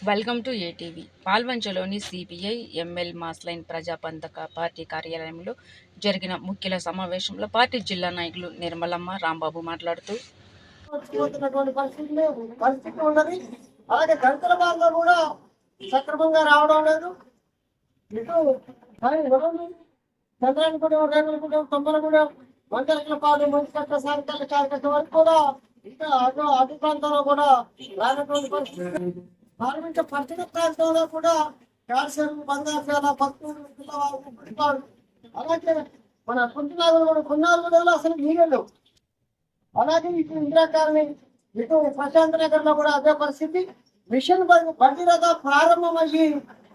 Welcome to ATV. పాల్వంచలోని CPI ML mass line ప్రజాపంతక party కార్యాలయంలో జరిగిన ముఖ్యుల సమావేశంలో పార్టీ జిల్లా నాయకులు నిర్మలమ్మ, రాంబాబు మాట్లాడుతూ పరిస్థితి ఉన్నది. అలాగే దళితుల బాధలో కూడా సక్రమంగా రావడం లేదు. ఇటు చంద్రానిగూడెం, రేగులగూడెం, తొమ్మలగూడెం, వంటలపాడు, మంచికట్ట, సారికట్ట, చారికట్ట వరకు కూడా ఇంకా అటు ప్రాంతంలో కూడా రానటువంటి పరిస్థితి. పార్లమెంట్ పట్టణ ప్రాంతంలో కూడా కాల్షియం, బంగారు, భక్తులు, పిల్లవాళ్ళు, అలాగే మన కుంటునాలు కూడా కొన్నాళ్ళు అసలు నీళ్ళు. అలాగే ఇటు ఇందిరాకాలని, ఇటు ప్రశాంత్ నగర్ లో కూడా అదే పరిస్థితి. మిషన్ భగీరథ ప్రారంభమయ్యి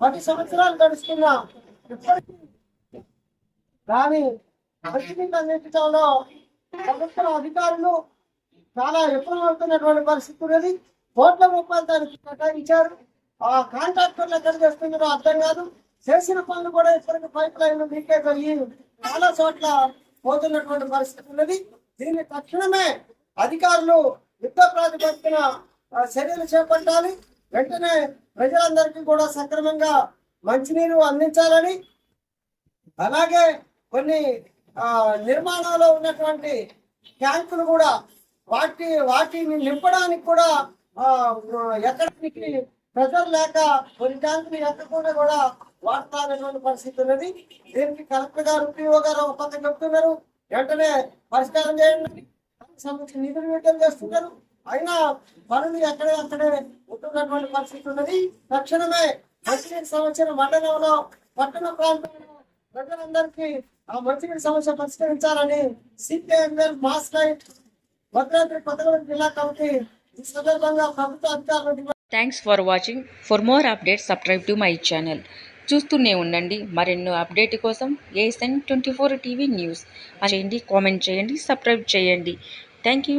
10 సంవత్సరాలు గడుస్తున్నా ఇప్పటికీ దాని పరిస్థితిని అందించడంలో ప్రభుత్వ అధికారులు చాలా విఫలమవుతున్నటువంటి పరిస్థితి ఉన్నది. కోట్ల రూపాయలు దానికి కేటాయించారు. ఆ కాంట్రాక్టర్లు ఎక్కడ చేస్తున్నారో అర్థం కాదు. చేసిన పనులు కూడా ఇప్పటికి పైప్ లైన్ లీకేజ్ అయ్యి చాలా చోట్ల పోతున్నటువంటి పరిస్థితి ఉన్నది. దీన్ని తక్షణమే అధికారులు యుద్ధ ప్రాతిపదికన చర్యలు చేపట్టాలి. వెంటనే ప్రజలందరికీ కూడా సక్రమంగా మంచినీరు అందించాలని, అలాగే కొన్ని నిర్మాణంలో ఉన్నటువంటి ట్యాంకులు కూడా వాటిని నింపడానికి కూడా ఎక్కడానికి ప్రెజర్ లేక కొన్ని ట్యాంకులు ఎక్కకుండా కూడా వాడతారనేటువంటి పరిస్థితి ఉన్నది. దీనికి కలెక్టర్ గారు, పిఓ గారు ఒక పక్క చెప్తున్నారు, వెంటనే పరిష్కారం చేయండి, సంబంధించిన నిధులు విడుదల చేస్తున్నారు. అయినా పనులు అక్కడే ఉంటున్నటువంటి పరిస్థితి ఉన్నది. తక్షణమే మంచినీటి సమస్యను మండలంలో, పట్టణ ప్రాంతంలో ప్రజలందరికీ ఆ మంచినీటి సమస్య పరిష్కరించాలని సిపిఐఎంఎల్ మాస్లైన్ భద్రాద్రి కొత్తగూడెం జిల్లా కమిటీ ఈ సందర్భంగా ప్రభుత్వ అధికారులు. Thanks for watching. For more updates subscribe to my channel. చూస్తూనే ఉండండి. మరెన్నో అప్డేట్ కోసం ఏఎస్ఎన్ 24 టీవీ న్యూస్ చేయండి, కామెంట్ చేయండి, సబ్స్క్రైబ్ చేయండి. Thank you.